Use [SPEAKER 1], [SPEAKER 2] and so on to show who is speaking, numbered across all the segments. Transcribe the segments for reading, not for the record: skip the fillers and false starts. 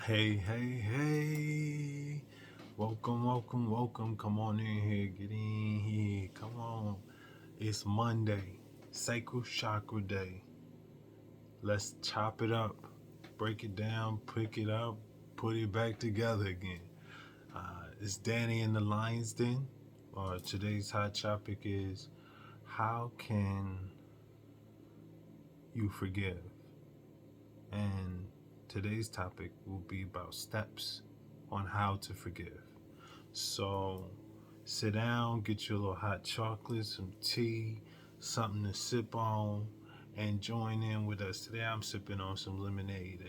[SPEAKER 1] Hey, hey, hey. Welcome, welcome, welcome. Come on in here. Get in here. Come on. It's Monday, Sacral Chakra Day. Let's chop it up, break it down, pick it up, put it back together again. It's Danny in the Lion's Den. Today's hot topic is how can you forgive? And today's topic will be about steps on how to forgive. So sit down, get your little hot chocolate, some tea, something to sip on, and join in with us. Today I'm sipping on some lemonade.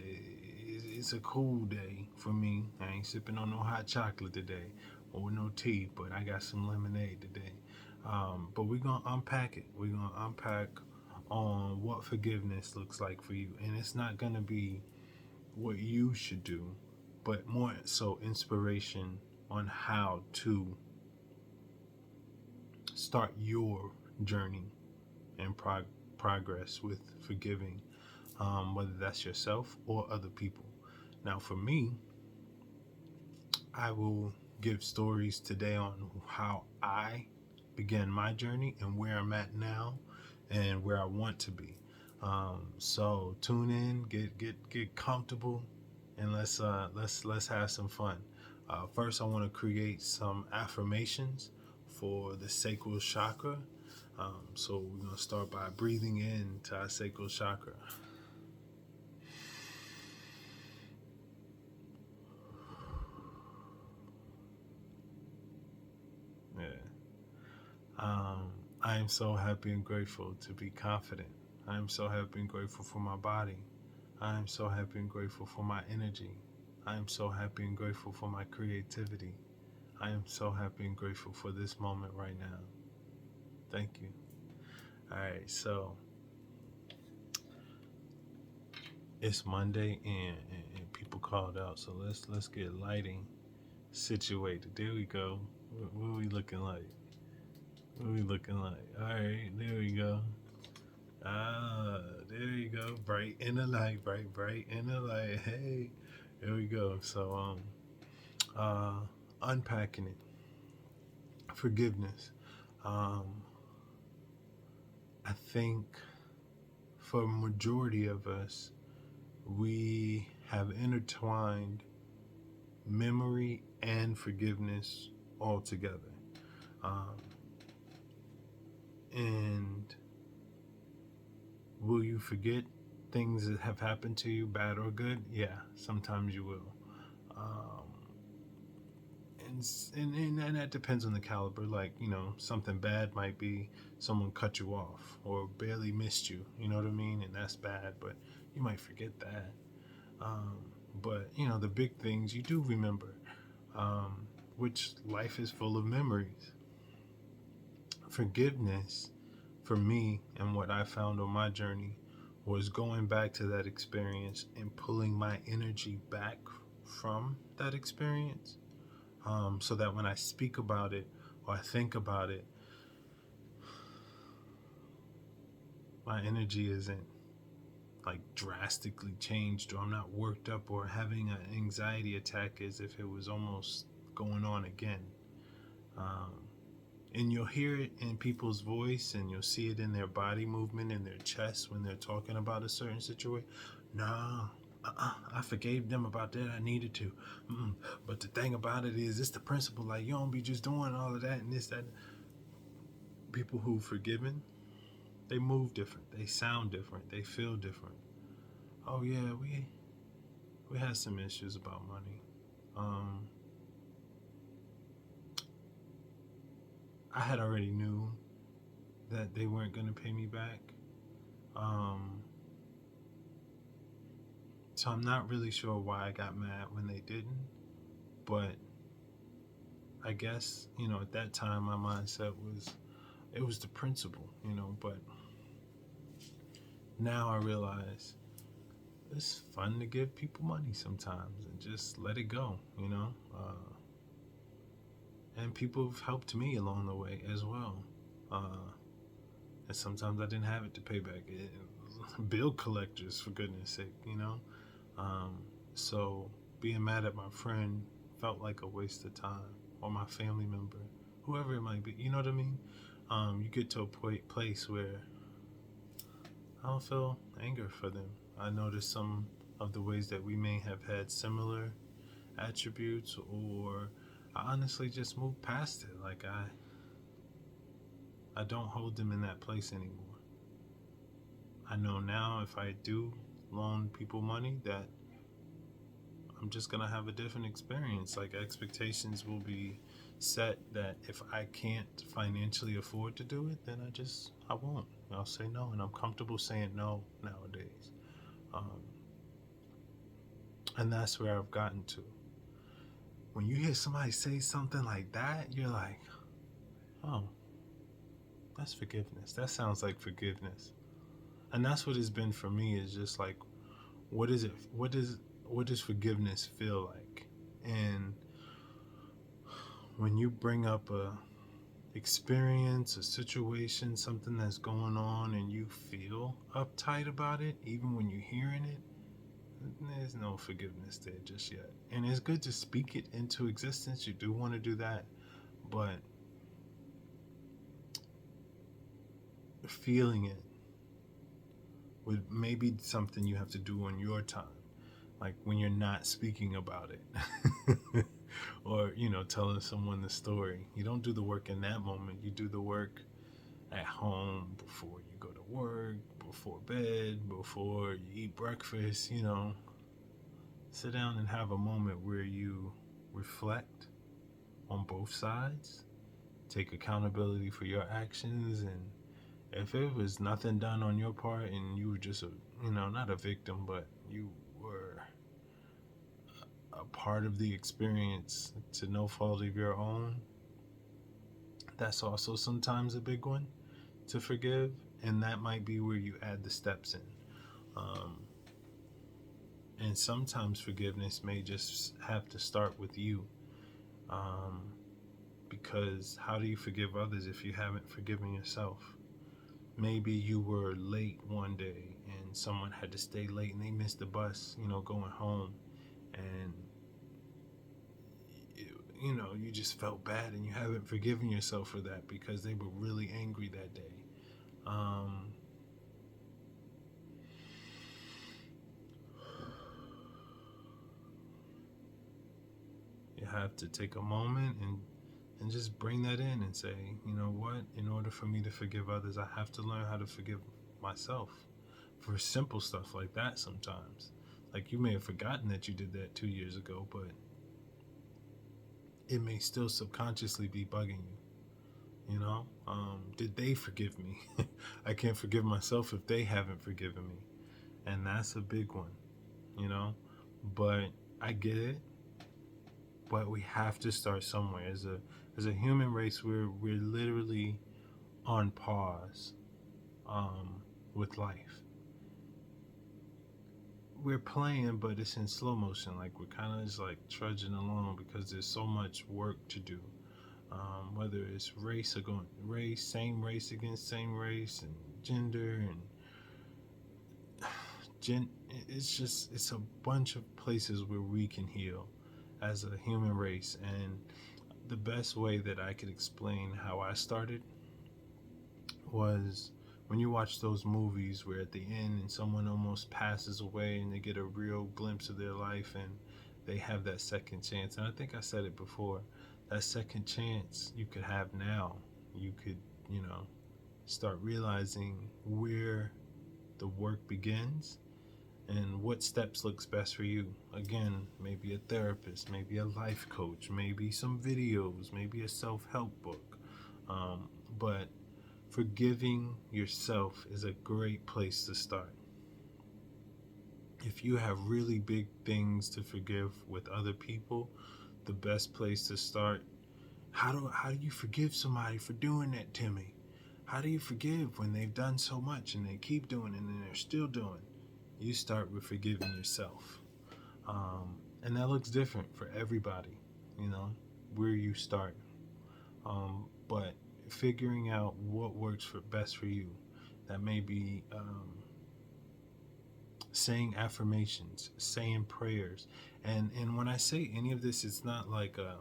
[SPEAKER 1] It's a cool day for me. I ain't sipping on no hot chocolate today or no tea, but I got some lemonade today. But we're going to unpack it. We're going to unpack on what forgiveness looks like for you. And it's not going to be what you should do, but more so inspiration on how to start your journey and progress with forgiving, whether that's yourself or other people. Now, for me, I will give stories today on how I began my journey and where I'm at now and where I want to be. So tune in, get comfortable, and let's have some fun. First, I want to create some affirmations for the sacral chakra. So we're gonna start by breathing in to our sacral chakra. Yeah. I am so happy and grateful to be confident. I am so happy and grateful for my body. I am so happy and grateful for my energy. I am so happy and grateful for my creativity. I am so happy and grateful for this moment right now. Thank you. All right, so it's Monday and people called out, so let's get lighting situated. There we go. What are we looking like? What are we looking like? All right, there we go. There you go. Bright in the light, bright in the light. Hey, there we go. So unpacking it. Forgiveness. Um, I think for a majority of us, we have intertwined memory and forgiveness all together. Um, and will you forget things that have happened to you, bad or good? Yeah, sometimes you will. Um, and that depends on the caliber. Like, something bad might be someone cut you off or barely missed you. You know what I mean? And that's bad, but you might forget that. Um, but the big things you do remember, which life is full of memories. Forgiveness for me and what I found on my journey was going back to that experience and pulling my energy back from that experience, so that when I speak about it or I think about it, my energy isn't like drastically changed, or I'm not worked up or having an anxiety attack as if it was almost going on again. Um, and you'll hear it in people's voice, and you'll see it in their body movement, in their chest when they're talking about a certain situation. Nah, I forgave them about that. I needed to. But the thing about it is, it's the principle. Like, you don't be just doing all of that and this, that. People who've forgiven, they move different. They sound different. They feel different. Oh yeah, we had some issues about money. Um, I had already knew that they weren't gonna pay me back. Um, so I'm not really sure why I got mad when they didn't. But I guess at that time my mindset was it was the principle. But now I realize it's fun to give people money sometimes and just let it go. And people have helped me along the way as well. Uh, and sometimes I didn't have it to pay back. Bill collectors, for goodness sake. Um, so being mad at my friend felt like a waste of time, or my family member, whoever it might be. You know what I mean? You get to a place where I don't feel anger for them. I notice some of the ways that we may have had similar attributes, or I honestly just move past it. Like I don't hold them in that place anymore. I know now if I do loan people money that I'm just gonna have a different experience. Like expectations will be set that if I can't financially afford to do it, then I won't. I'll say no, and I'm comfortable saying no nowadays. Um, and that's where I've gotten to. When you hear somebody say something like that, you're like, oh, that's forgiveness. That sounds like forgiveness. And that's what it's been for me, is just like, what is it? What does forgiveness feel like? And when you bring up a experience, a situation, something that's going on, and you feel uptight about it, even when you're hearing it, there's no forgiveness there just yet. And it's good to speak it into existence. You do want to do that, but feeling it would maybe something you have to do on your time, like when you're not speaking about it. Or telling someone the story. You don't do the work in that moment. You do the work at home, before you go to work, before bed, before you eat breakfast. Sit down and have a moment where you reflect on both sides, take accountability for your actions, and if it was nothing done on your part and you were just not a victim, but you were a part of the experience to no fault of your own, that's also sometimes a big one to forgive. And that might be where you add the steps in. And sometimes forgiveness may just have to start with you. Because how do you forgive others if you haven't forgiven yourself? Maybe you were late one day and someone had to stay late and they missed the bus, going home. And you just felt bad and you haven't forgiven yourself for that because they were really angry that day. You have to take a moment and just bring that in and say, you know what, in order for me to forgive others, I have to learn how to forgive myself for simple stuff like that sometimes. Like, you may have forgotten that you did that 2 years ago, but it may still subconsciously be bugging you. Did they forgive me? I can't forgive myself if they haven't forgiven me. And that's a big one, but I get it. But we have to start somewhere. As a human race, we're literally on pause with life. We're playing, but it's in slow motion. Like, we're kind of just like trudging along because there's so much work to do. Whether it's same race against same race, and gender, and it's a bunch of places where we can heal as a human race. And the best way that I could explain how I started was when you watch those movies where at the end and someone almost passes away and they get a real glimpse of their life and they have that second chance. And I think I said it before, that second chance you could have now. You could, start realizing where the work begins and what steps looks best for you. Again, maybe a therapist, maybe a life coach, maybe some videos, maybe a self-help book. But forgiving yourself is a great place to start. If you have really big things to forgive with other people, the best place to start, how do you forgive somebody for doing that to me? How do you forgive when they've done so much and they keep doing it and they're still doing? You start with forgiving yourself. And that looks different for everybody, where you start. But figuring out what works best for you. That may be saying affirmations, saying prayers. And when I say any of this, it's not like a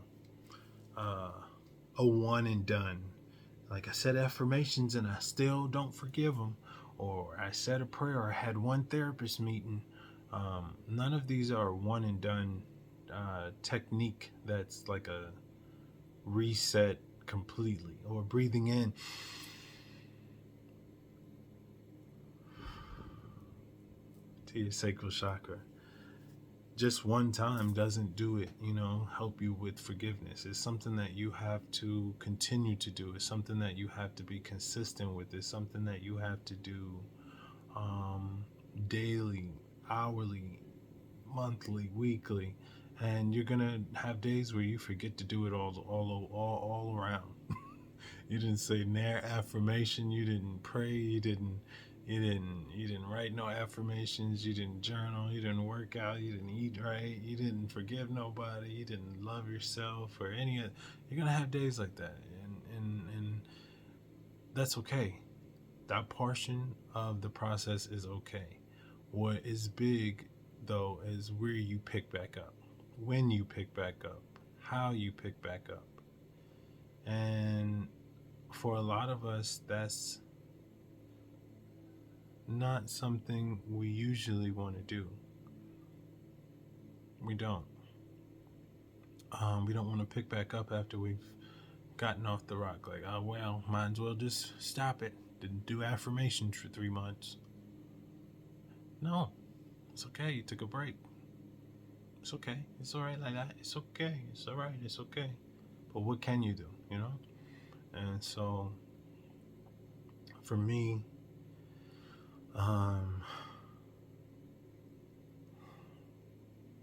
[SPEAKER 1] one and done. Like I said affirmations and I still don't forgive them, or I said a prayer, or I had one therapist meeting. None of these are one and done technique that's like a reset completely, or breathing in to your sacral chakra just one time doesn't do it, help you with forgiveness. It's something that you have to continue to do. It's something that you have to be consistent with. It's something that you have to do daily, hourly, monthly, weekly. And you're gonna have days where you forget to do it all around. You didn't say near affirmation. You didn't pray. You didn't write no affirmations. You didn't journal. You didn't work out. You didn't eat right. You didn't forgive nobody. You didn't love yourself or any of. You're gonna have days like that, and that's okay. That portion of the process is okay. What is big though is where you pick back up, when you pick back up, how you pick back up, and for a lot of us, that's not something we usually want to do. We don't. We don't want to pick back up after we've gotten off the rock. Like, oh, well, might as well just stop it. Didn't do affirmations for 3 months. No, it's okay. You took a break. It's okay. It's all right like that. It's okay. It's all right. It's okay. But what can you do, And so, for me,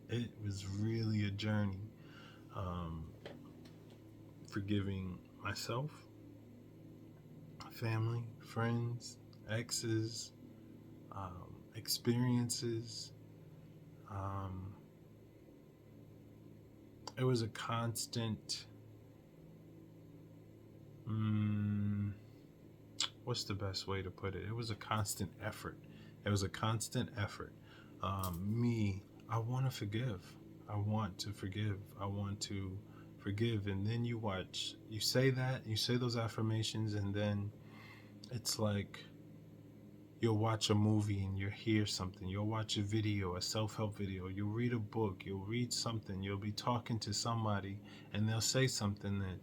[SPEAKER 1] it was really a journey. Forgiving myself, family, friends, exes, experiences. It was a constant. What's the best way to put it? It was a constant effort. It was a constant effort. I want to forgive. I want to forgive. I want to forgive. And then you say those affirmations, and then it's like you'll watch a movie and you'll hear something. You'll watch a video, a self-help video. You'll read a book. You'll read something. You'll be talking to somebody, and they'll say something that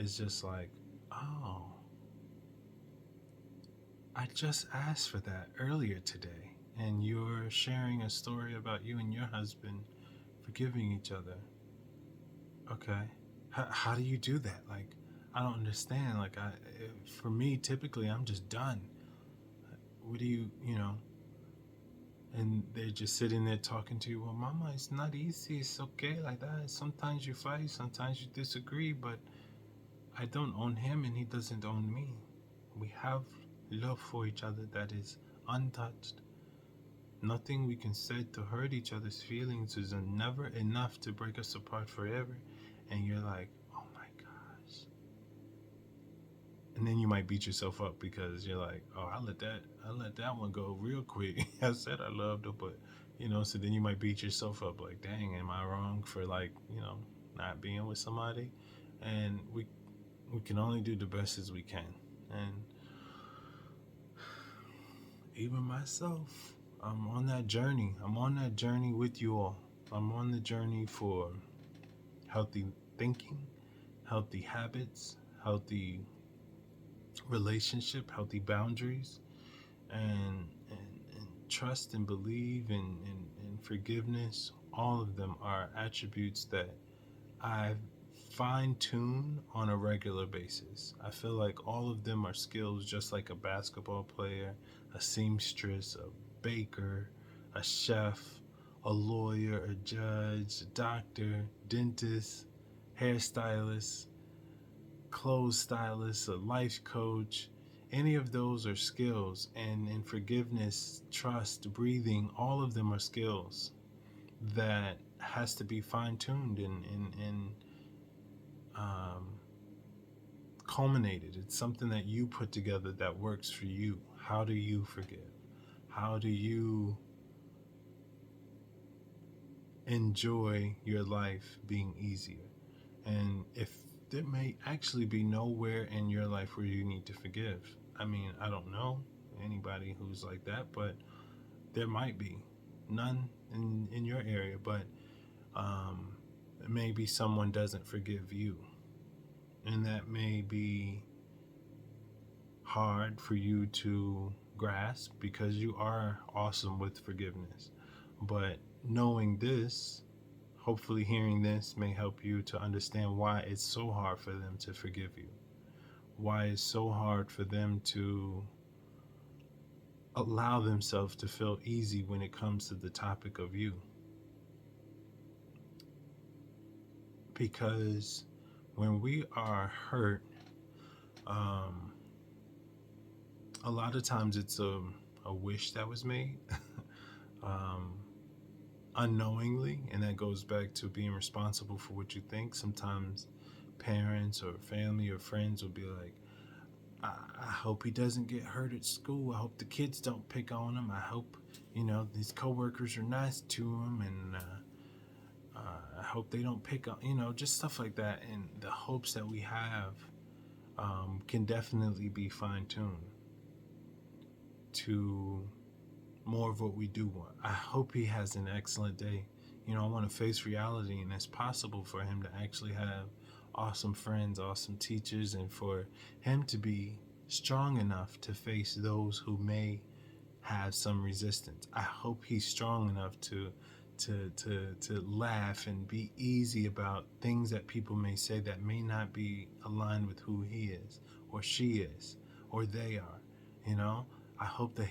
[SPEAKER 1] is just like, oh, I just asked for that earlier today. And you're sharing a story about you and your husband forgiving each other. Okay. How do you do that? Like, I don't understand. Like, for me, typically, I'm just done. What do you? And they're just sitting there talking to you. Well, mama, it's not easy. It's okay like that. Sometimes you fight. Sometimes you disagree. But I don't own him and he doesn't own me. We have love for each other that is untouched. Nothing we can say to hurt each other's feelings is never enough to break us apart forever. And you're like, oh my gosh. And then you might beat yourself up because you're like, oh, I let that one go real quick. I said I loved her, but so then you might beat yourself up like, dang, am I wrong for not being with somebody? And we can only do the best as we can. And even myself, I'm on that journey. I'm on that journey with you all. I'm on the journey for healthy thinking, healthy habits, healthy relationship, healthy boundaries, and trust and believe and forgiveness. All of them are attributes that I fine-tune on a regular basis. I feel like all of them are skills, just like a basketball player, a seamstress, a baker, a chef, a lawyer, a judge, a doctor, dentist, hairstylist, clothes stylist, a life coach. Any of those are skills. And in forgiveness, trust, breathing, all of them are skills that has to be fine-tuned and culminated. It's something that you put together that works for you. How do you forgive? How do you enjoy your life being easier. And if there may actually be nowhere in your life where you need to forgive. I mean, I don't know anybody who's like that, but there might be none in your area, but um, maybe someone doesn't forgive you. And that may be hard for you to grasp because you are awesome with forgiveness. But knowing this, hopefully hearing this may help you to understand why it's so hard for them to forgive you. Why it's so hard for them to allow themselves to feel easy when it comes to the topic of you. Because when we are hurt, um, a lot of times it's a wish that was made um, unknowingly, and that goes back to being responsible for what you think. Sometimes parents or family or friends will be like, I hope he doesn't get hurt at school. I hope the kids don't pick on him. I hope, these coworkers are nice to him, and I hope they don't pick on, just stuff like that. And the hopes that we have can definitely be fine-tuned to more of what we do want. I hope he has an excellent day. I want to face reality, and it's possible for him to actually have awesome friends, awesome teachers, and for him to be strong enough to face those who may have some resistance. I hope he's strong enough to laugh and be easy about things that people may say that may not be aligned with who he is or she is or they are. I hope that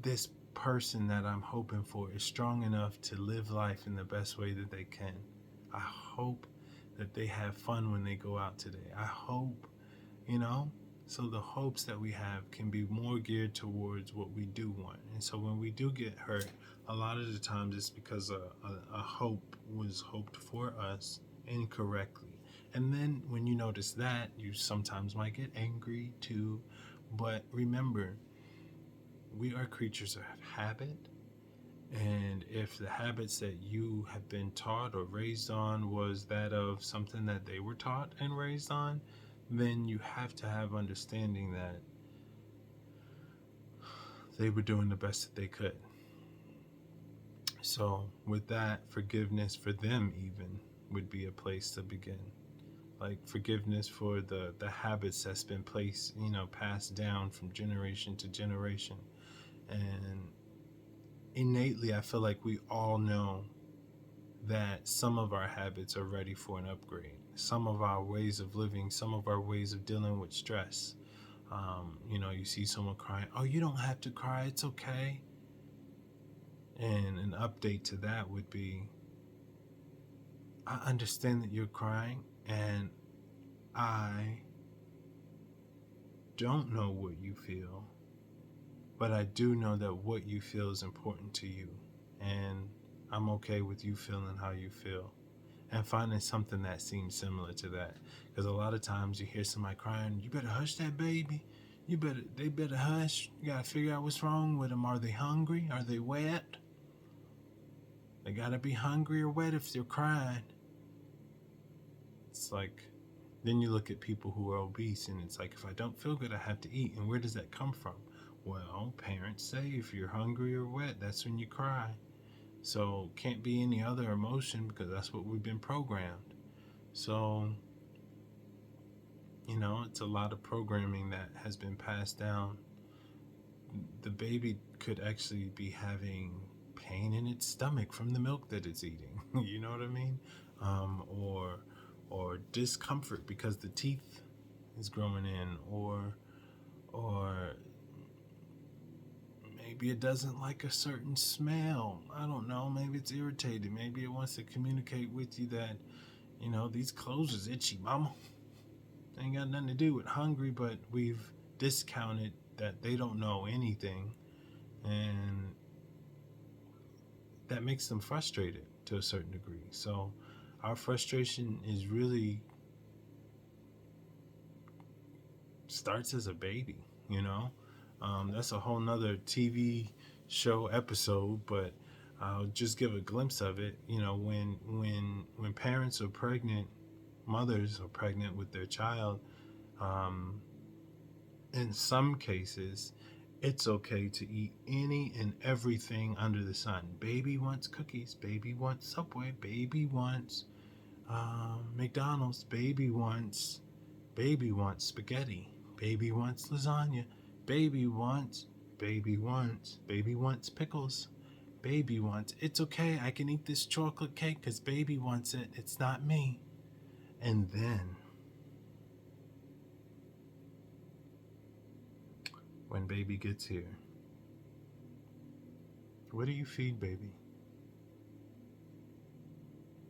[SPEAKER 1] this person that I'm hoping for is strong enough to live life in the best way that they can. I hope that they have fun when they go out today. I hope, so the hopes that we have can be more geared towards what we do want. And so when we do get hurt, a lot of the times it's because a hope was hoped for us incorrectly. And then when you notice that, you sometimes might get angry too. But remember, we are creatures of habit. And if the habits that you have been taught or raised on was that of something that they were taught and raised on, then you have to have understanding that they were doing the best that they could. So with that, forgiveness for them even would be a place to begin. Like forgiveness for the habits that's been passed down from generation to generation. And innately, I feel like we all know that some of our habits are ready for an upgrade. Some of our ways of living, some of our ways of dealing with stress. You see someone crying, oh, you don't have to cry, it's okay. And an update to that would be, I understand that you're crying, and I don't know what you feel, but I do know that what you feel is important to you. And I'm okay with you feeling how you feel. And finding something that seems similar to that. Because a lot of times you hear somebody crying, you better hush that baby. They better hush. You gotta figure out what's wrong with them. Are they hungry? Are they wet? They gotta be hungry or wet if they're crying. It's like, then you look at people who are obese, and it's like, if I don't feel good, I have to eat. And where does that come from? Well, parents say if you're hungry or wet, that's when you cry. So can't be any other emotion because that's what we've been programmed. So, it's a lot of programming that has been passed down. The baby could actually be having pain in its stomach from the milk that it's eating. You know what I mean? Or discomfort because the teeth is growing in, or maybe it doesn't like a certain smell. I don't know. Maybe it's irritated. Maybe it wants to communicate with you that, these clothes is itchy, mama. Ain't got nothing to do with hungry, but we've discounted that they don't know anything. And that makes them frustrated to a certain degree. So our frustration is really starts as a baby, That's a whole nother TV show episode, but I'll just give a glimpse of it. When parents are pregnant, mothers are pregnant with their child, um, in some cases, it's okay to eat any and everything under the sun. Baby wants cookies. Baby wants Subway. Baby wants McDonald's. Baby wants spaghetti. Baby wants lasagna. Baby wants. Baby wants pickles. Baby wants. It's okay. I can eat this chocolate cake because baby wants it. It's not me. And then, when baby gets here, what do you feed baby?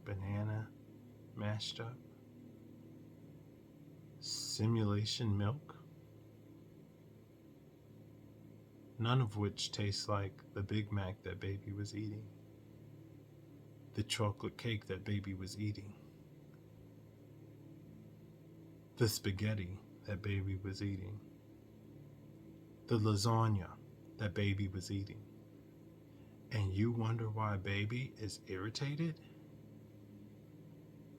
[SPEAKER 1] Banana mashed up? Simulation milk? None of which tastes like the Big Mac that baby was eating, the chocolate cake that baby was eating, the spaghetti that baby was eating, the lasagna that baby was eating. And you wonder why baby is irritated?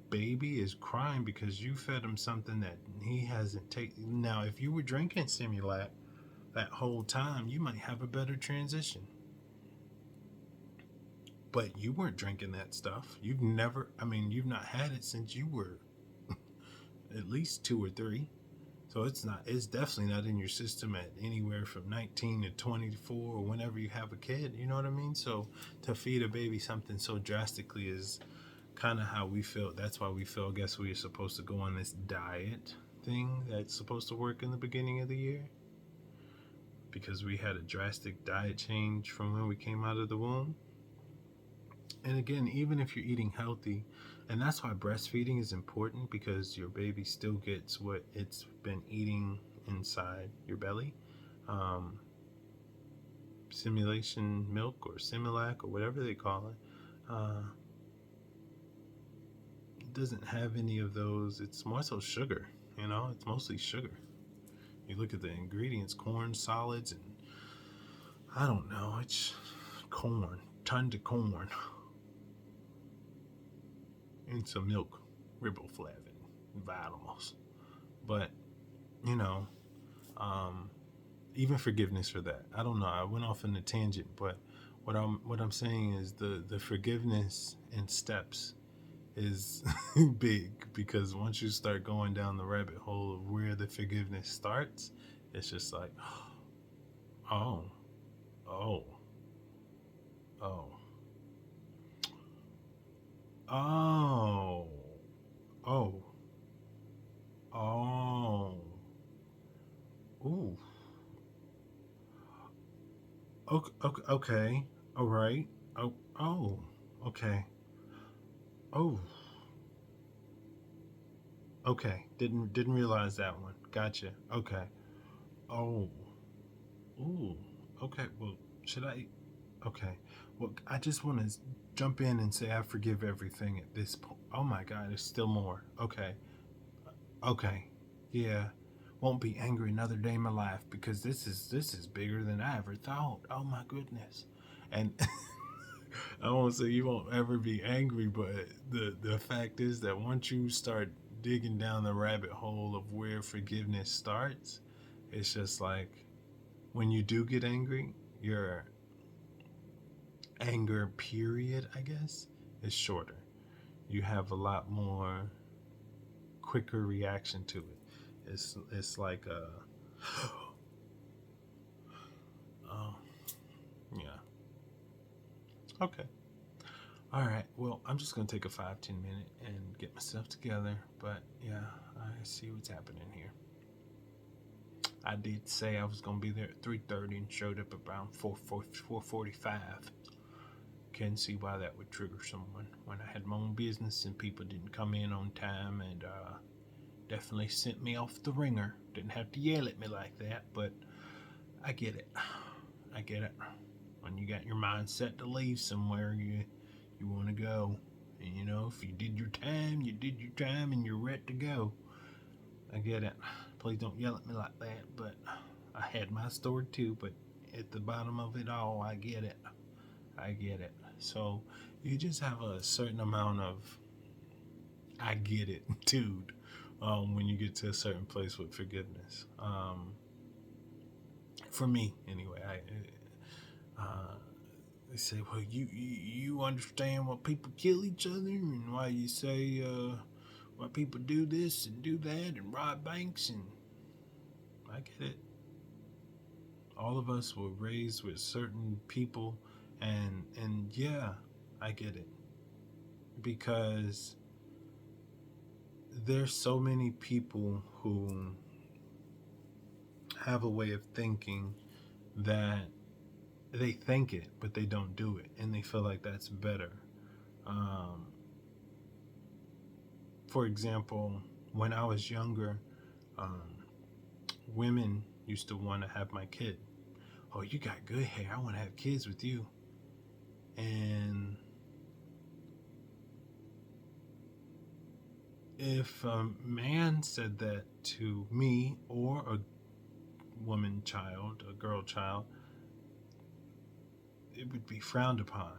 [SPEAKER 1] Baby is crying because you fed him something that he hasn't taken. Now, if you were drinking Simulac that whole time, you might have a better transition. But you weren't drinking that stuff. You've not had it since you were at least 2 or 3. So it's definitely not in your system at anywhere from 19 to 24 or whenever you have a kid, you know what I mean? So to feed a baby something so drastically is kind of how we feel. That's why we feel, I guess we are supposed to go on this diet thing that's supposed to work in the beginning of the year, because we had a drastic diet change from when we came out of the womb. And again, even if you're eating healthy, and that's why breastfeeding is important, because your baby still gets what it's been eating inside your belly. Simulation milk or Similac or whatever they call it, it doesn't have any of those. It's more so sugar, it's mostly sugar. You look at the ingredients: corn solids, and I don't know, it's corn, tons of corn, and some milk, riboflavin, vitamins. But um, even forgiveness for that. I don't know. I went off on a tangent, but what I'm saying is the forgiveness in steps is big, because once you start going down the rabbit hole of where the forgiveness starts, it's just like, oh, oh, oh, oh, oh, oh, ooh, okay, okay, okay, all right, oh, okay, oh, okay, didn't realize that one. Gotcha. Okay. Oh, ooh, okay. Well, should I? Okay. Well, I just want to jump in and say I forgive everything at this point. Oh my God, there's still more. Okay. Okay. Yeah. Won't be angry another day in my life, because this is bigger than I ever thought. Oh my goodness. And I won't say you won't ever be angry, but the fact is that once you start digging down the rabbit hole of where forgiveness starts, it's just like, when you do get angry, your anger period, I guess, is shorter. You have a lot more quicker reaction to it. It's like oh, yeah. Okay. All right. Well, I'm just gonna take a 5-10 minute and get myself together. But yeah, I see what's happening here. I did say I was gonna be there at 3:30 and showed up around 4:45. Can see why that would trigger someone when I had my own business and people didn't come in on time, and definitely sent me off the ringer. Didn't have to yell at me like that, but I get it. I get it. When you got your mind set to leave somewhere, you want to go. And if you did your time, and you're ready to go. I get it. Please don't yell at me like that, but I had my story too, but at the bottom of it all, I get it. I get it. So you just have a certain amount of I get it, dude, when you get to a certain place with forgiveness. For me, anyway, they say, well, you understand why people kill each other and why you say why people do this and do that and rob banks, and I get it. All of us were raised with certain people, and yeah, I get it, because there's so many people who have a way of thinking that they think it, but they don't do it, and they feel like that's better. Um, for example, when I was younger, um, women used to want to have my kid. Oh, you got good hair. I want to have kids with you. And if a man said that to me or a woman child, a girl child, it would be frowned upon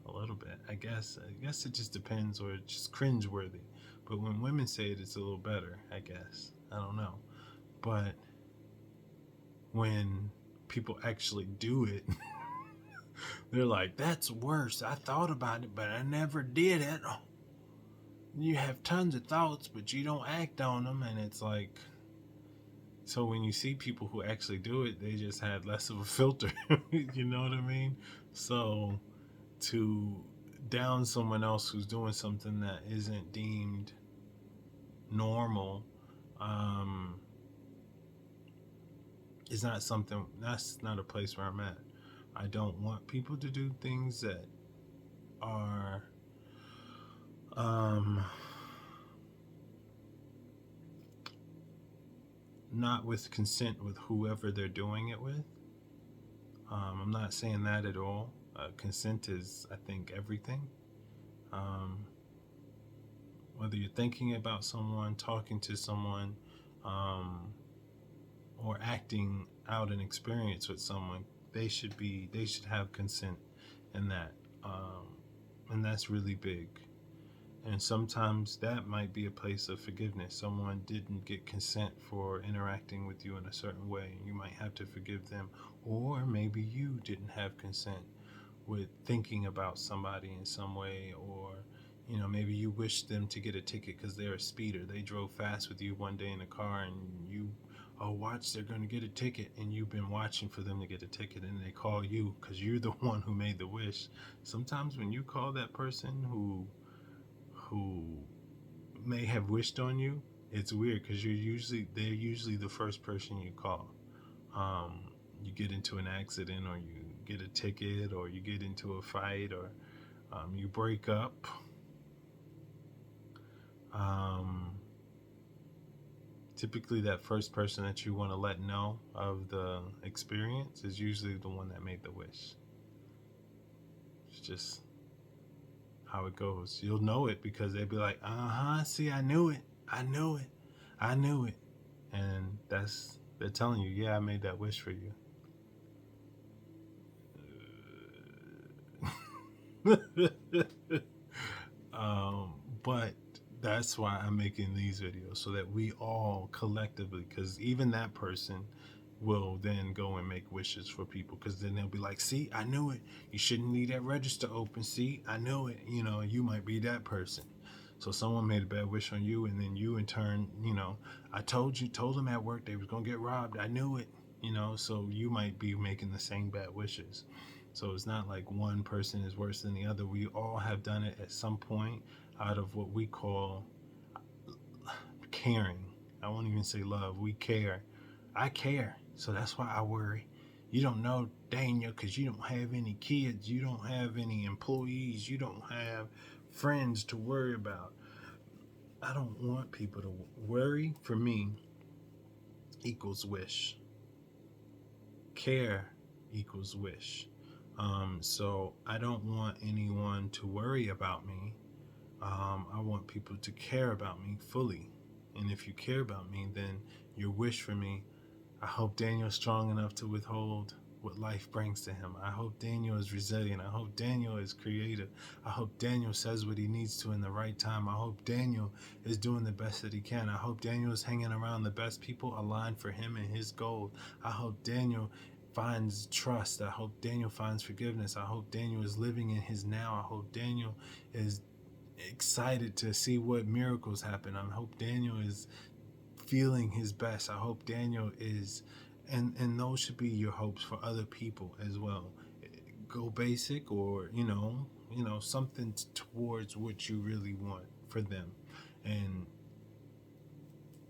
[SPEAKER 1] a little bit. I guess it just depends, or it's just cringeworthy. But when women say it, it's a little better, I guess. I don't know. But when people actually do it, they're like, that's worse. I thought about it, but I never did it. You have tons of thoughts, but you don't act on them. And it's like, so when you see people who actually do it, they just had less of a filter. You know what I mean? So to down someone else who's doing something that isn't deemed normal um, is not something, that's not a place where I'm at. I don't want people to do things that are um, not with consent with whoever they're doing it with. I'm not saying that at all. Consent is, I think, everything. Um, whether you're thinking about someone, talking to someone, um, or acting out an experience with someone, they should have consent in that, and that's really big. And sometimes that might be a place of forgiveness. Someone didn't get consent for interacting with you in a certain way, and you might have to forgive them. Or maybe you didn't have consent with thinking about somebody in some way, or maybe you wish them to get a ticket because they're a speeder. They drove fast with you one day in a car, and you, oh, watch, they're going to get a ticket, and you've been watching for them to get a ticket, and they call you because you're the one who made the wish. Sometimes when you call that person who may have wished on you, it's weird because they're usually the first person you call. You get into an accident, or you get a ticket, or you get into a fight, or you break up. Typically, that first person that you want to let know of the experience is usually the one that made the wish. It's just how it goes. You'll know it because they'll be like, see, I knew it. I knew it. I knew it. And they're telling you, yeah, I made that wish for you. But that's why I'm making these videos, so that we all collectively, because even that person will then go and make wishes for people, because then they'll be like, see, I knew it. You shouldn't leave that register open. See, I knew it. You might be that person. So someone made a bad wish on you, and then you in turn, I told them at work they was going to get robbed. I knew it. So you might be making the same bad wishes. So it's not like one person is worse than the other. We all have done it at some point out of what we call caring. I won't even say love. We care. I care. So that's why I worry. You don't know, Daniel, because you don't have any kids. You don't have any employees. You don't have friends to worry about. I don't want people to worry. For me, equals wish. Care equals wish. So I don't want anyone to worry about me. I want people to care about me fully. And if you care about me, then your wish for me, I hope Daniel's strong enough to withhold what life brings to him. I hope Daniel is resilient. I hope Daniel is creative. I hope Daniel says what he needs to in the right time. I hope Daniel is doing the best that he can. I hope Daniel is hanging around the best people aligned for him and his goals. I hope Daniel finds trust. I hope Daniel finds forgiveness. I hope Daniel is living in his now. I hope Daniel is excited to see what miracles happen. I hope Daniel is feeling his best. I hope Daniel is, and those should be your hopes for other people as well. Go basic, or something towards what you really want for them. And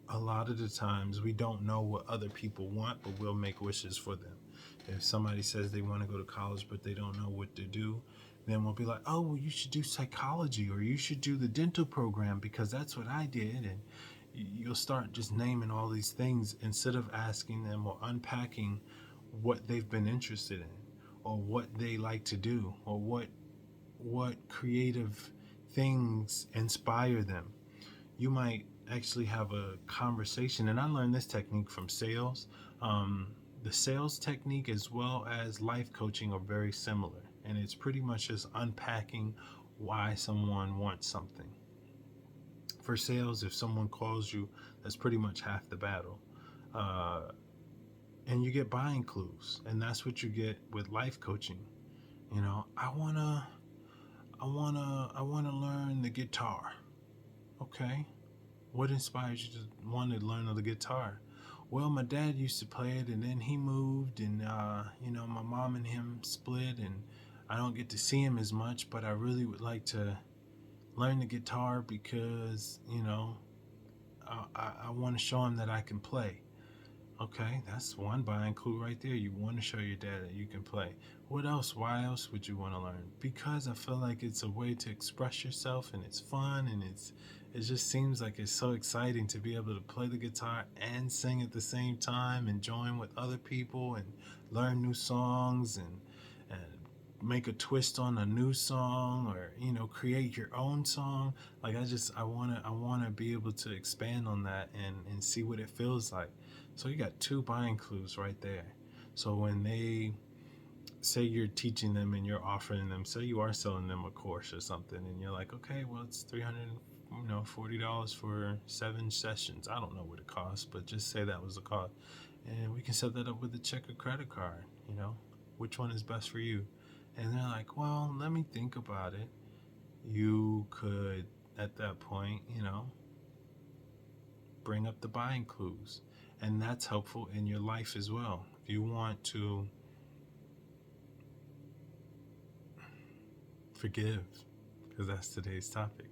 [SPEAKER 1] a lot of the times we don't know what other people want, but we'll make wishes for them. If somebody says they want to go to college but they don't know what to do, then we'll be like, oh, well, you should do psychology, or you should do the dental program because that's what I did. And you'll start just naming all these things instead of asking them or unpacking what they've been interested in, or what they like to do, or what creative things inspire them. You might actually have a conversation, and I learned this technique from sales. The sales technique as well as life coaching are very similar, and it's pretty much just unpacking why someone wants something. For sales, if someone calls you, that's pretty much half the battle. And you get buying clues, and that's what you get with life coaching. I wanna learn the guitar. Okay, what inspires you to want to learn the guitar? Well, my dad used to play it, and then he moved, and my mom and him split, and I don't get to see him as much. But I really would like to learn the guitar because I want to show him that I can play. Okay, that's one buying clue right there. You want to show your dad that you can play. What else? Why else would you want to learn? Because I feel like it's a way to express yourself, and it's fun, and it just seems like it's so exciting to be able to play the guitar and sing at the same time and join with other people and learn new songs and make a twist on a new song, or create your own song. Like I want to be able to expand on that and see what it feels like. So you got two buying clues right there. So when they say you're teaching them and you're offering them, say you are selling them a course or something, and you're like, okay, well, it's $340 for 7 sessions. I don't know what it costs, but just say that was the cost, and we can set that up with a check or credit card. Which one is best for you? And they're like, well, let me think about it. You could, at that point, bring up the buying clues. And that's helpful in your life as well. If you want to forgive, because that's today's topic.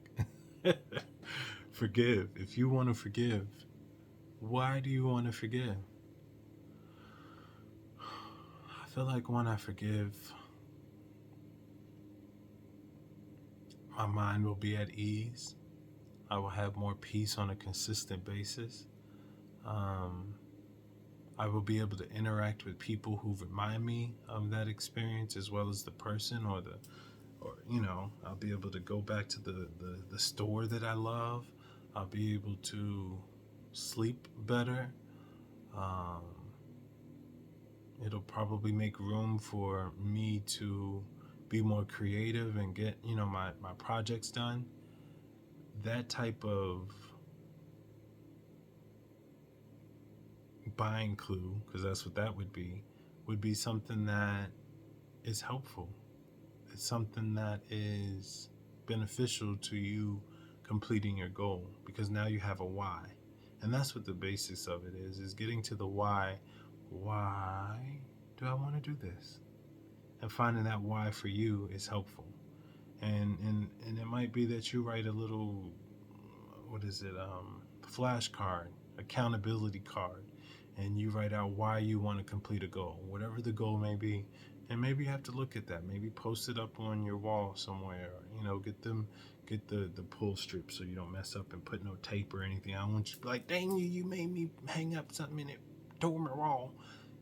[SPEAKER 1] Forgive. If you want to forgive, why do you want to forgive? I feel like when I forgive, my mind will be at ease. I will have more peace on a consistent basis. I will be able to interact with people who remind me of that experience, as well as the person, or I'll be able to go back to the store that I love. I'll be able to sleep better. It'll probably make room for me to be more creative and get my projects done. That type of buying clue, because that's what that would be something that is helpful. It's something that is beneficial to you completing your goal, because now you have a why. And that's what the basics of it is getting to the why. Why do I want to do this? And finding that why for you is helpful. And it might be that you write a little, flashcard, accountability card, and you write out why you want to complete a goal, whatever the goal may be. And maybe you have to look at that. Maybe post it up on your wall somewhere. Get the pull strip so you don't mess up and put no tape or anything. I don't want you to be like, dang you made me hang up something and it tore my wall.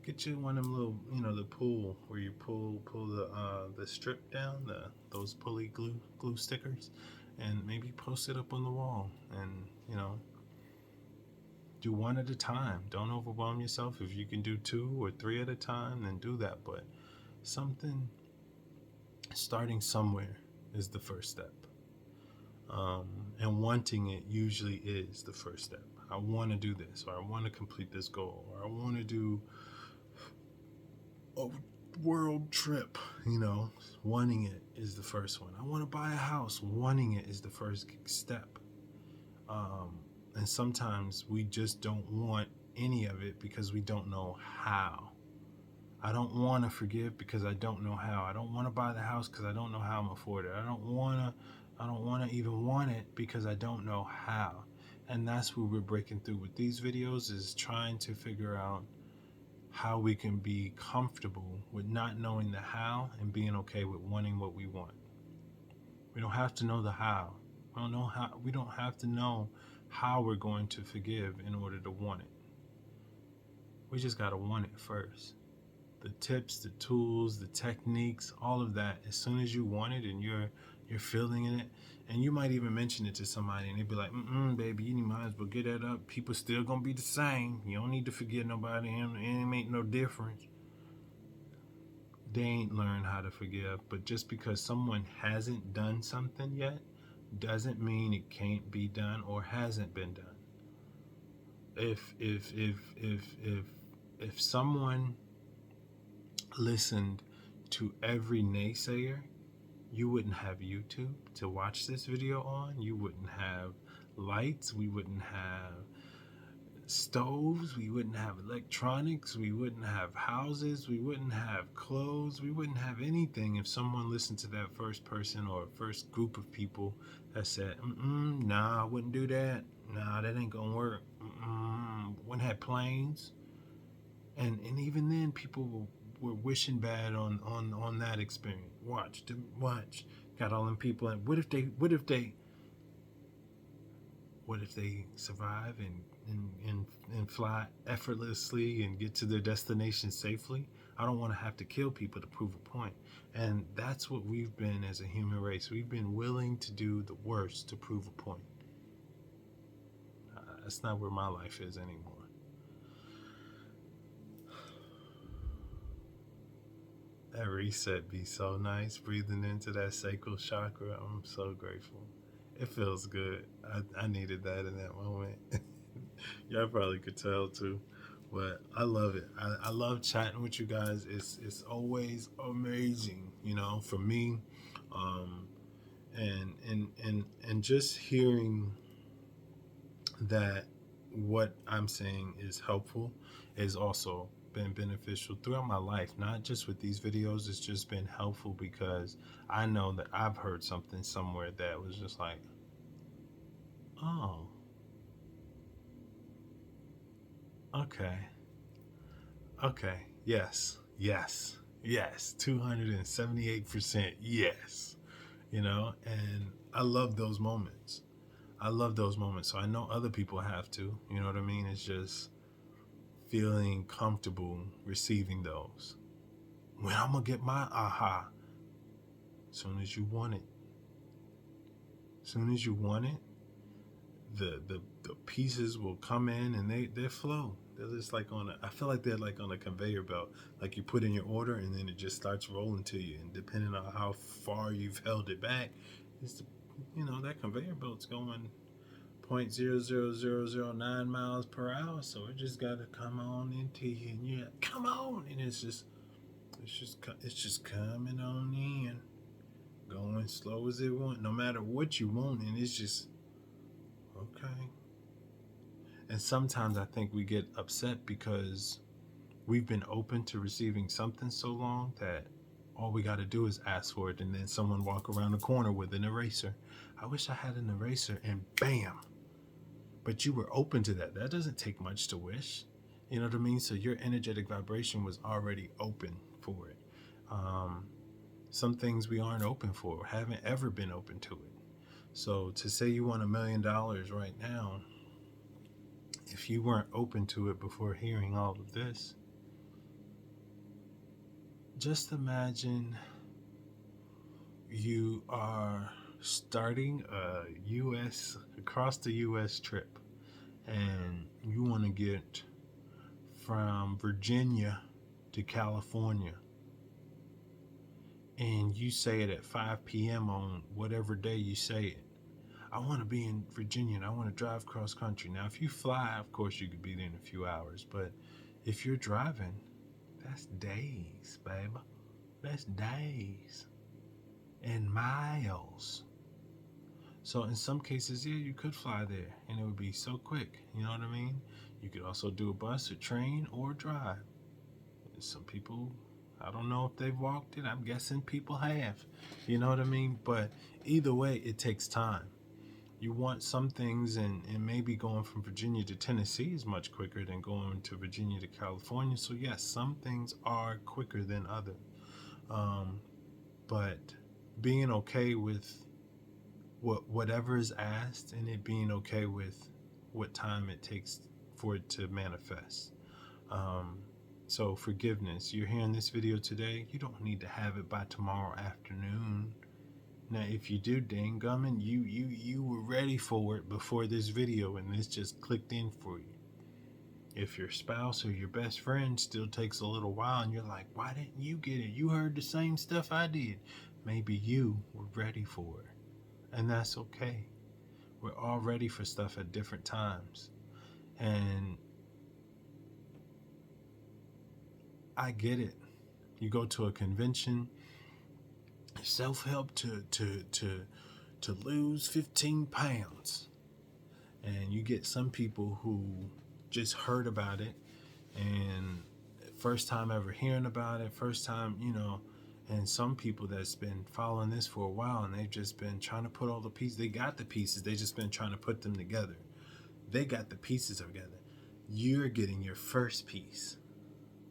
[SPEAKER 1] Get you one of them little, the pull where you pull the strip down, those pulley glue stickers, and maybe post it up on the wall. And Do one at a time. Don't overwhelm yourself. If you can do 2 or 3 at a time, then do that. But something, starting somewhere is the first step. And wanting it usually is the first step. I want to do this, or I want to complete this goal, or I want to do a world trip. Wanting it is the first one. I want to buy a house. Wanting it is the first step. And sometimes we just don't want any of it because we don't know how. I don't want to forgive because I don't know how. I don't want to buy the house because I don't know how I'm afford it. I don't want to even want it because I don't know how. And that's where we're breaking through with these videos, is trying to figure out how we can be comfortable with not knowing the how and being okay with wanting what we want. We don't have to know the how. We don't have to know how we're going to forgive in order to want it. We just got to want it first. The tips, the tools, the techniques, all of that, as soon as you want it and you're feeling it, and you might even mention it to somebody and they'd be like, baby, you might as well get that up. People still gonna be the same. You don't need to forget nobody, and it ain't no difference. They ain't learned how to forgive. But just because someone hasn't done something yet doesn't mean it can't be done or hasn't been done. If someone listened to every naysayer, you wouldn't have YouTube to watch this video on. You wouldn't have lights. We wouldn't have stoves. We wouldn't have electronics. We wouldn't have houses. We wouldn't have clothes. We wouldn't have anything if someone listened to that first person or first group of people that said, nah, I wouldn't do that. Nah, that ain't gonna work. Wouldn't have planes. And even then, people were wishing bad on that experience. Watch. Got all them people. And what if they survive and fly effortlessly and get to their destination safely? I don't want to have to kill people to prove a point. And that's what we've been as a human race. We've been willing to do the worst to prove a point. That's not where my life is anymore. That reset be so nice, breathing into that sacral chakra. I'm so grateful. It feels good. I needed that in that moment. Y'all probably could tell too, but I love it. I love chatting with you guys. It's always amazing, for me, and just hearing that what I'm saying is helpful is also been beneficial throughout my life, not just with these videos. It's just been helpful because I know that I've heard something somewhere that was just like, oh, okay, yes, 278% yes, and I love those moments. So I know other people have to, you know what I mean? It's just feeling comfortable receiving those. When I'm gonna get my aha? Soon as you want it. The pieces will come in and they flow. They're just like I feel like they're like on a conveyor belt. Like you put in your order and then it just starts rolling to you. And depending on how far you've held it back, that conveyor belt's going 0.00009 miles per hour, so it just gotta come on into you, and come on, and it's just coming on in, going slow as it wants, no matter what you want, and it's just okay. And sometimes I think we get upset because we've been open to receiving something so long that all we got to do is ask for it, and then someone walk around the corner with an eraser. I wish I had an eraser, and bam. But you were open to that. That doesn't take much to wish. You know what I mean? So your energetic vibration was already open for it. Some things we aren't open for, haven't ever been open to it. So to say you want $1 million right now, if you weren't open to it before hearing all of this, just imagine you are starting a across the US trip, and you want to get from Virginia to California, and you say it at 5 p.m. on whatever day you say it. I want to be in Virginia and I want to drive cross country. Now, if you fly, of course, you could be there in a few hours. But if you're driving, that's days, baby. That's days and miles. So in some cases, yeah, you could fly there and it would be so quick. You know what I mean? You could also do a bus, a train, or drive. Some people, I don't know if they've walked it. I'm guessing people have. You know what I mean? But either way, it takes time. You want some things, and maybe going from Virginia to Tennessee is much quicker than going to Virginia to California. So yes, some things are quicker than others. But being okay with whatever is asked, and it being okay with what time it takes for it to manifest. So forgiveness. You're hearing this video today. You don't need to have it by tomorrow afternoon. Now, if you do, dang gumming, you were ready for it before this video, and this just clicked in for you. If your spouse or your best friend still takes a little while, and you're like, why didn't you get it? You heard the same stuff I did. Maybe you were ready for it, and that's okay. We're all ready for stuff at different times, and I get it. You go to a convention, self-help to lose 15 pounds, and you get some people who just heard about it, and first time ever hearing about it, first time, and some people that's been following this for a while, and they've just been trying to put all the pieces. They got the pieces, they just been trying to put them together. They got the pieces together. You're getting your first piece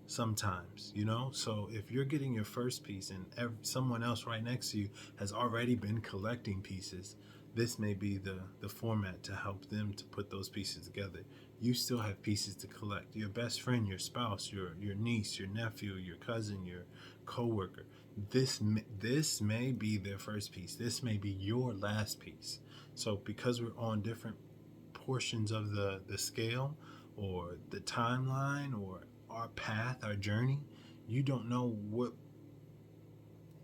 [SPEAKER 1] sometimes, so if you're getting your first piece and someone else right next to you has already been collecting pieces, this may be the format to help them to put those pieces together. You still have pieces to collect. Your best friend, your spouse, your niece, your nephew, your cousin, your coworker, this may be their first piece. This may be your last piece. So because we're on different portions of the scale or the timeline or our path, our journey, you don't know what,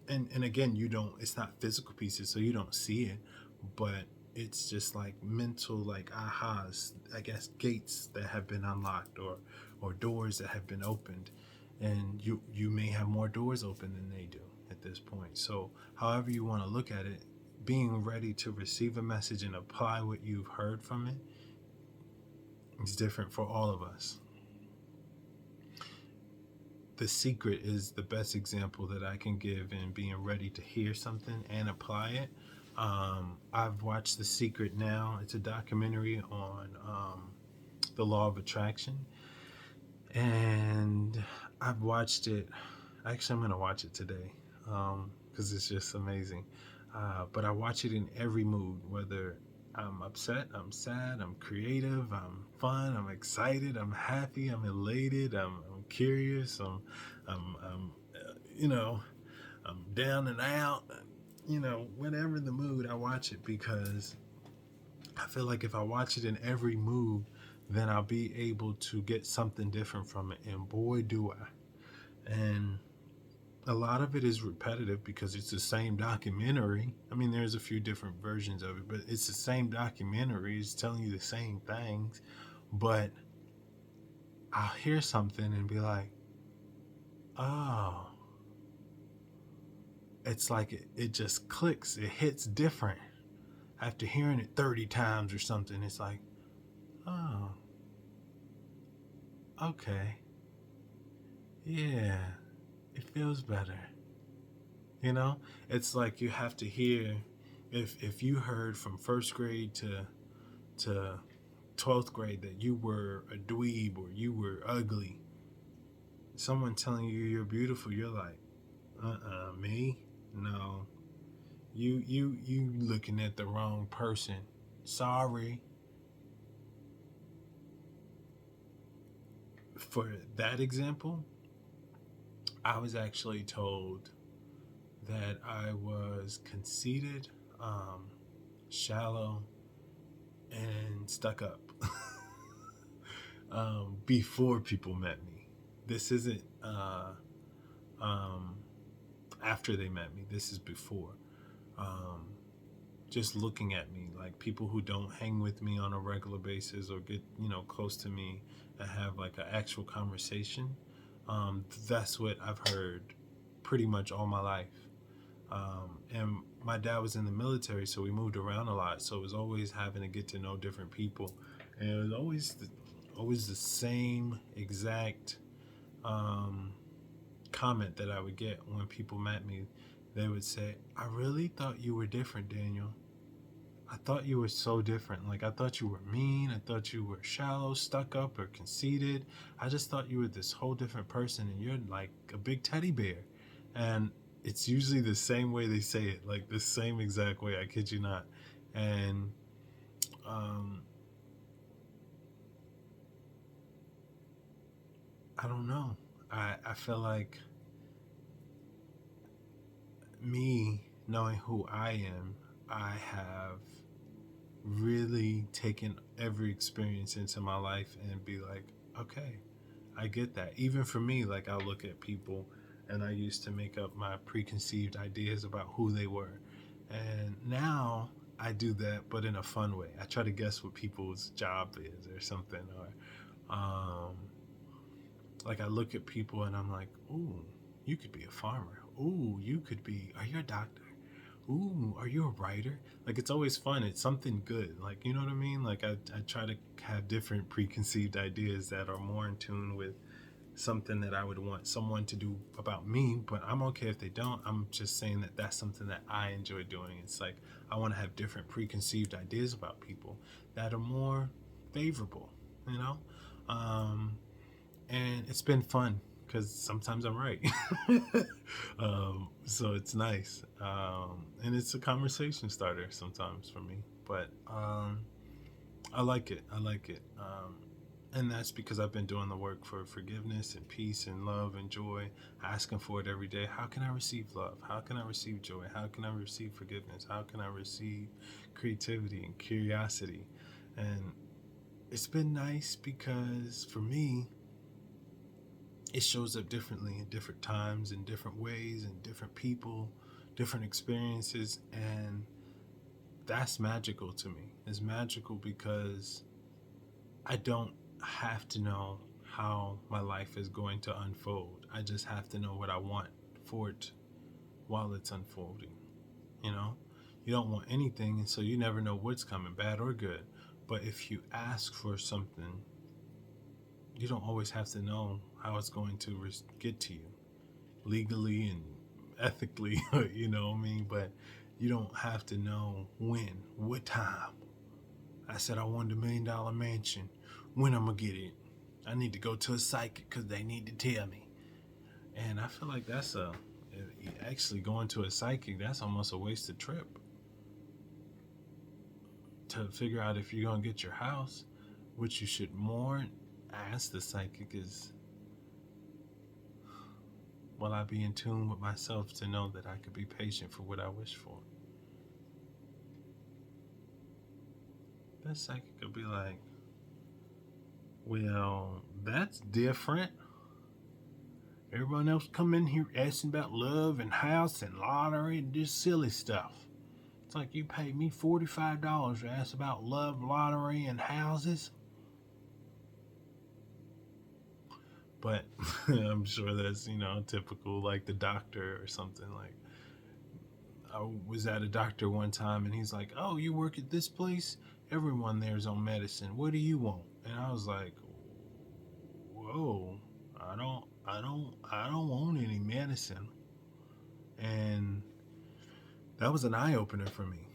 [SPEAKER 1] and again, you don't, it's not physical pieces, so you don't see it, but it's just like mental, like ahas, I guess, gates that have been unlocked, or doors that have been opened, and you may have more doors open than they do at this point. So however you want to look at it, being ready to receive a message and apply what you've heard from it is different for all of us. The Secret is the best example that I can give in being ready to hear something and apply it. I've watched The Secret now. It's a documentary on the law of attraction. And I've watched it. Actually, I'm going to watch it today because it's just amazing. But I watch it in every mood, whether I'm upset, I'm sad, I'm creative, I'm fun, I'm excited, I'm happy, I'm elated, I'm curious, I'm down and out, whatever the mood, I watch it because I feel like if I watch it in every mood, then I'll be able to get something different from it, and boy do I. And a lot of it is repetitive because it's the same documentary. I mean, there's a few different versions of it, but it's the same documentary. It's telling you the same things. But I'll hear something and be like, oh, it's like it just clicks. It hits different. After hearing it 30 times or something, it's like, oh, okay. Yeah, it feels better. It's like you have to hear, if you heard from first grade to 12th grade that you were a dweeb or you were ugly, someone telling you you're beautiful, you're like, me? No. You looking at the wrong person. Sorry. For that example, I was actually told that I was conceited, shallow, and stuck up. before people met me. This isn't um, after they met me. This is before. Um, just looking at me, like people who don't hang with me on a regular basis or get close to me and have like an actual conversation. That's what I've heard pretty much all my life. And my dad was in the military, so we moved around a lot. So it was always having to get to know different people, and it was always the same exact um, comment that I would get when people met me. They would say, "I really thought you were different, Daniel. I thought you were so different. Like, I thought you were mean. I thought you were shallow, stuck up, or conceited. I just thought you were this whole different person, and you're like a big teddy bear." And it's usually the same way they say it, like the same exact way. I kid you not. And um, I don't know. I feel like me knowing who I am, I have really taken every experience into my life and be like, okay, I get that. Even for me, like I look at people and I used to make up my preconceived ideas about who they were. And now I do that, but in a fun way. I try to guess what people's job is or something. Or like I look at people and I'm like, ooh, you could be a farmer. Ooh, are you a doctor? Ooh, are you a writer? Like it's always fun. It's something good. Like, you know what I mean? Like I try to have different preconceived ideas that are more in tune with something that I would want someone to do about me, but I'm okay if they don't. I'm just saying that that's something that I enjoy doing. It's like I want to have different preconceived ideas about people that are more favorable, you know? Um, and it's been fun because sometimes I'm right. So it's nice. And it's a conversation starter sometimes for me, but I like it. I like it. And that's because I've been doing the work for forgiveness and peace and love and joy, asking for it every day. How can I receive love? How can I receive joy? How can I receive forgiveness? How can I receive creativity and curiosity? And it's been nice because for me, it shows up differently in different times, in different ways, and different people, different experiences. And that's magical to me. It's magical because I don't have to know how my life is going to unfold. I just have to know what I want for it while it's unfolding. You know, you don't want anything, and so you never know what's coming, bad or good. But if you ask for something, you don't always have to know how it's going to get to you legally and ethically, you know what I mean? But you don't have to know when, what time. I said I wanted $1 million mansion. When I'm gonna get it? I need to go to a psychic because they need to tell me. And I feel like that's actually going to a psychic. That's almost a wasted trip to figure out if you're gonna get your house. What you should more ask the psychic is, will I be in tune with myself to know that I could be patient for what I wish for? That psychic could be like, well, that's different. Everyone else come in here asking about love and house and lottery and just silly stuff. It's like you paid me $45 to ask about love, lottery, and houses. But I'm sure that's, typical, like the doctor or something. Like, I was at a doctor one time and he's like, oh, you work at this place? Everyone there's on medicine. What do you want? And I was like, whoa, I don't want any medicine. And that was an eye opener for me.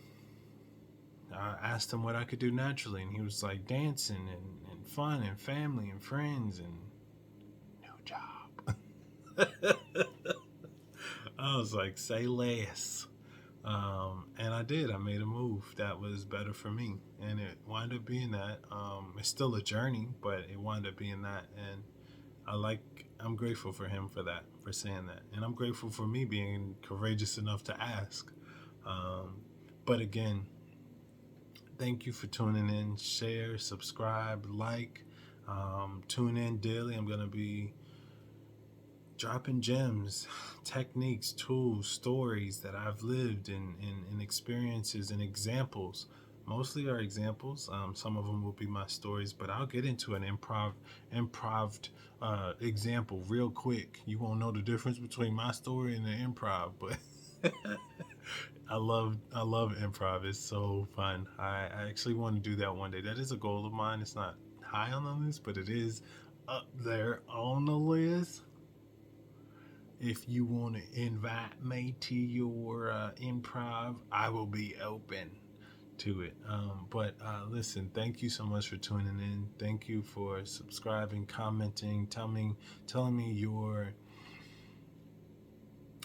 [SPEAKER 1] I asked him what I could do naturally, and he was like dancing and fun and family and friends and new job. I was like, say less. And I did. I made a move that was better for me, and it wound up being that. It's still a journey, but it wound up being that, and I'm grateful for him for that, for saying that, and I'm grateful for me being courageous enough to ask. But again, thank you for tuning in. Share, subscribe, like. Tune in daily. I'm going to be dropping gems, techniques, tools, stories that I've lived in experiences and examples. Mostly are examples. Some of them will be my stories, but I'll get into an improv example real quick. You won't know the difference between my story and the improv, but I love improv. It's so fun. I actually want to do that one day. That is a goal of mine. It's not high on the list, but it is up there on the list. If you want to invite me to your improv, I will be open to it. But listen, thank you so much for tuning in. Thank you for subscribing, commenting, telling me your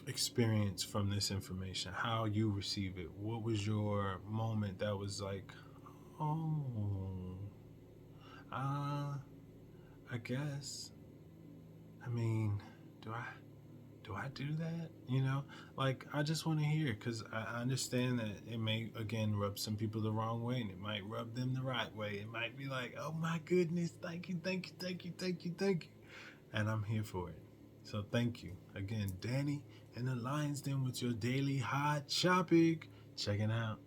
[SPEAKER 1] experience from this information, how you receive it. What was your moment that was like, oh, uh, I guess. I mean, do I do that? Like, I just want to hear, because I understand that it may, again, rub some people the wrong way, and it might rub them the right way. It might be like, oh my goodness, thank you, thank you, thank you, thank you, thank you. And I'm here for it. So thank you. Again, Danny in the Lion's Den with your daily hot topic. Checking out.